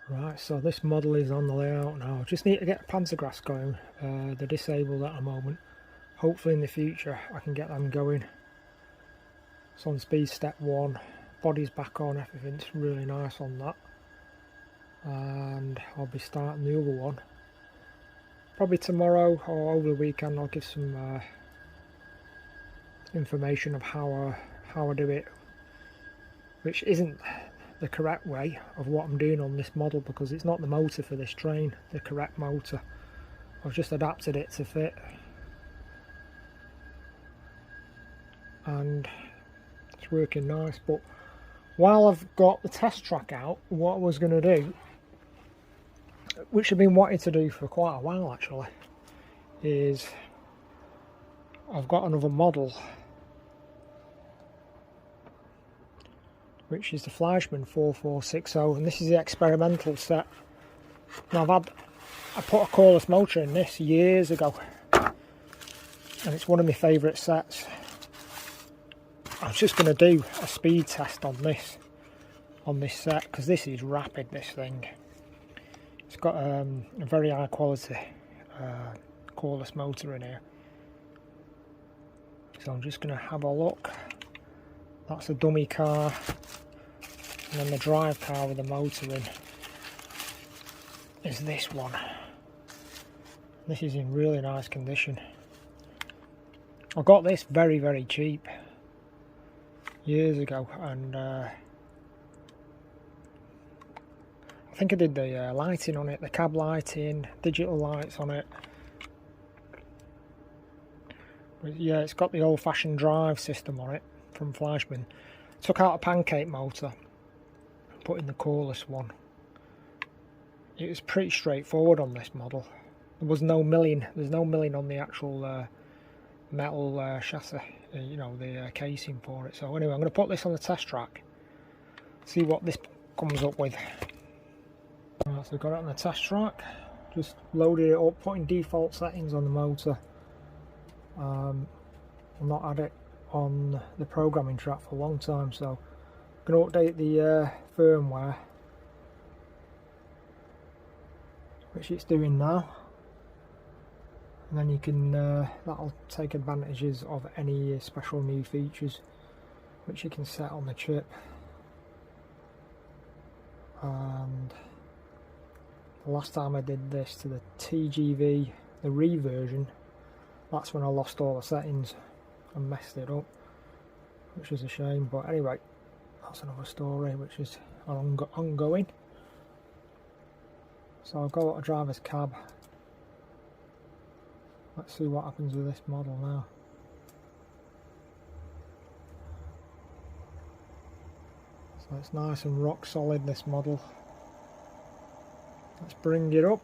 Right, so this model is on the layout now. Just need to get Panzergrass going. They're disabled at the moment. Hopefully in the future I can get them going. It's on speed step 1. Body's back on, everything's really nice on that. And I'll be starting the other one. Probably tomorrow or over the weekend I'll give some information of how I do it. Which isn't the correct way of what I'm doing on this model, because it's not the motor for this train, the correct motor. I've just adapted it to fit, and it's working nice. But while I've got the test track out, what I was going to do, which I've been wanting to do for quite a while actually, is I've got another model which is the Fleischmann 4460, and this is the experimental set. Now I put a coreless motor in this years ago, and it's one of my favourite sets. I was just going to do a speed test on this set, because this is rapid, this thing. It's got a very high quality coreless motor in here. So I'm just going to have a look. That's a dummy car, and then the drive car with the motor in is this one. This is in really nice condition. I got this very, very cheap years ago, and I think I did the lighting on it, the cab lighting, digital lights on it. But yeah, it's got the old-fashioned drive system on it from Fleischmann. Took out a pancake motor, put in the coreless one. It was pretty straightforward on this model. There was no milling. There's no milling on the actual metal chassis, you know, the casing for it. So anyway, I'm going to put this on the test track, see what this comes up with. Right, so got it on the test track. Just loaded it up, putting default settings on the motor. I've not had it on the programming track for a long time, so I'm going to update the firmware, which it's doing now, and then you can that'll take advantages of any special new features which you can set on the chip. And the last time I did this to the TGV, the reversion, that's when I lost all the settings and messed it up, which is a shame. But anyway, that's another story which is ongoing. So I'll go to a driver's cab. Let's see what happens with this model now. So it's nice and rock solid, this model. Let's bring it up.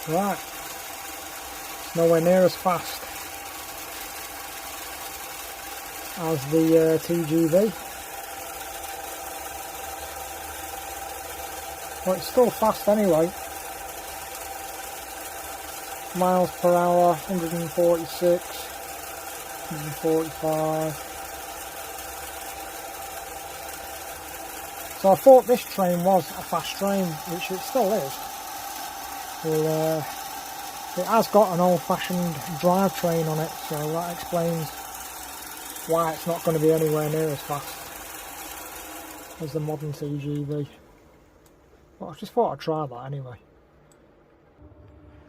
Right, it's nowhere near as fast as the TGV, but it's still fast anyway. Miles per hour, 146, 145. So I thought this train was a fast train, which it still is. Well, it has got an old-fashioned drivetrain on it, so that explains why it's not going to be anywhere near as fast as the modern TGV. But I just thought I'd try that anyway.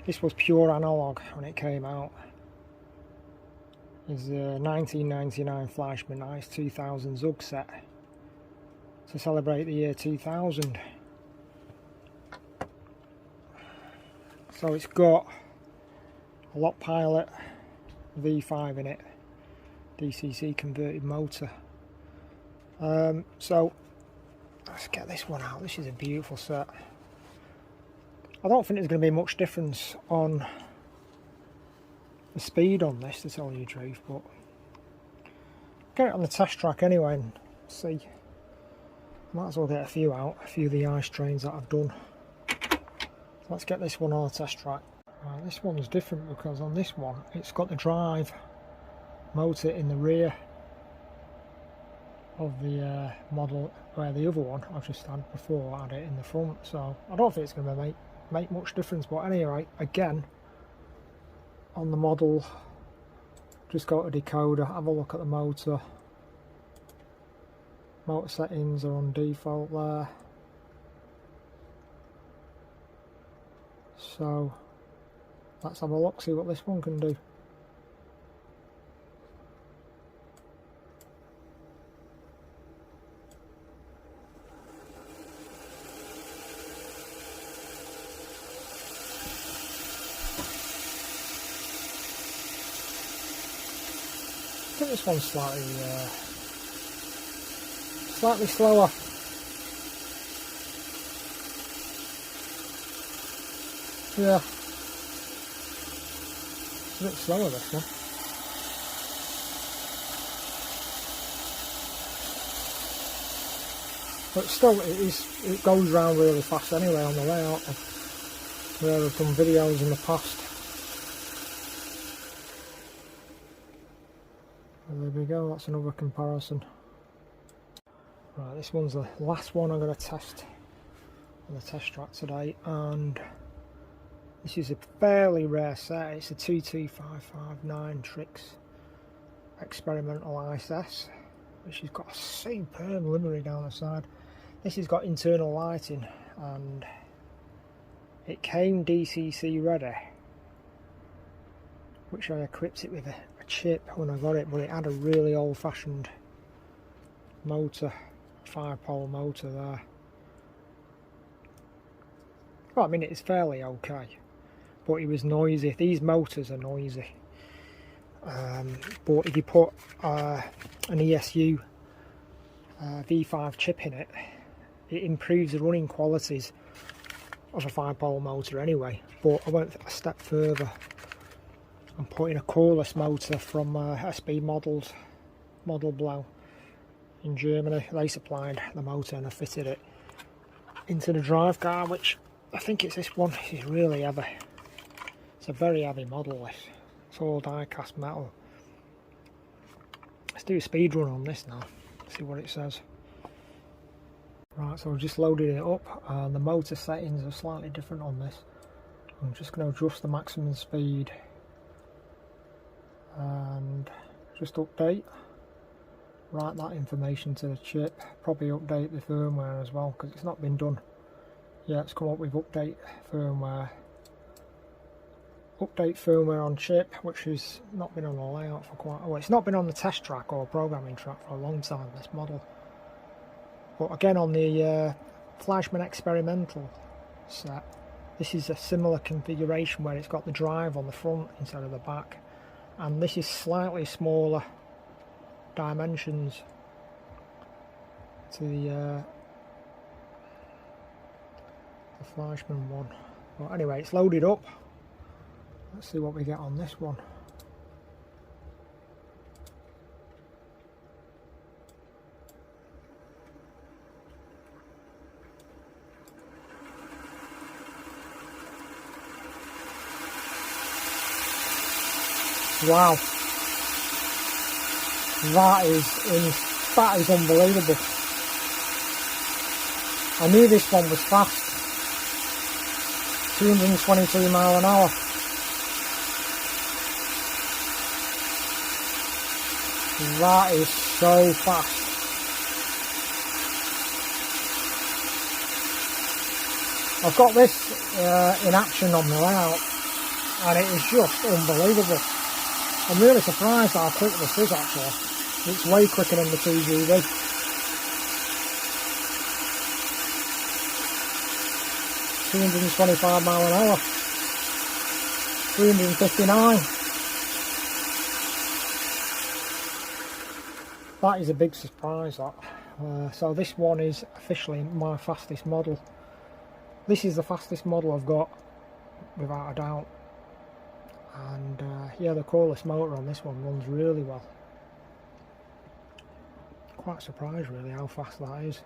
This was pure analog when it came out. It's a 1999 Fleischmann Ice 2000 Zug set to celebrate the year 2000. So it's got a Lot Pilot V5 in it, DCC converted motor. So let's get this one out. This is a beautiful set. I don't think there's going to be much difference on the speed on this, to tell you the truth, but get it on the test track anyway and see. Might as well get a few out, a few of the ice trains that I've done. Let's get this one on a test track. Right, this one's different because on this one it's got the drive motor in the rear of the model, where the other one I've just had before had it in the front. So I don't think it's going to make much difference, but anyway, again, on the model, just go to decoder, have a look at the motor. Motor settings are on default there. So let's have a look, see what this one can do. I think this one's slightly slower. Yeah, it's a bit slower, this one. But still, it goes round really fast anyway on the layout where I've done videos in the past. There we go, that's another comparison. Right, this one's the last one I'm going to test on the test track today, and this is a fairly rare set. It's a 22559 Trix experimental ISS, which has got a superb livery down the side. This has got internal lighting, and it came DCC ready, which I equipped it with a chip when I got it, but it had a really old-fashioned motor, 5-pole motor there. Well, I mean, it's fairly okay, but it was noisy. These motors are noisy. But if you put an ESU V5 chip in it, it improves the running qualities of a 5-pole motor anyway. But I went a step further and put in a coreless motor from SB Model Blau in Germany. They supplied the motor and I fitted it into the drive car, which I think it's this one. It's really heavy. It's a very heavy model, this. It's all die cast metal. Let's do a speed run on this now, see what it says. Right, so I've just loaded it up, and the motor settings are slightly different on this. I'm just going to adjust the maximum speed and just update, write that information to the chip, probably update the firmware as well because it's not been done yet. It's come up with update firmware on chip, which has not been on the layout for quite, well, it's not been on the test track or programming track for a long time, this model. But again, on the Fleischmann experimental set, this is a similar configuration where it's got the drive on the front instead of the back, and this is slightly smaller dimensions to the Fleischmann one. But anyway, it's loaded up. Let's see what we get on this one. Wow, that is unbelievable. I knew this one was fast. 222 mile an hour. That is so fast. I've got this in action on the layout, and it is just unbelievable. I'm really surprised how quick this is actually. It's way quicker than the 2GB. 225 mile an hour. 359. That is a big surprise, that. So this one is officially my fastest model. This is the fastest model I've got, without a doubt. And yeah, the coreless motor on this one runs really well. Quite surprised really how fast that is.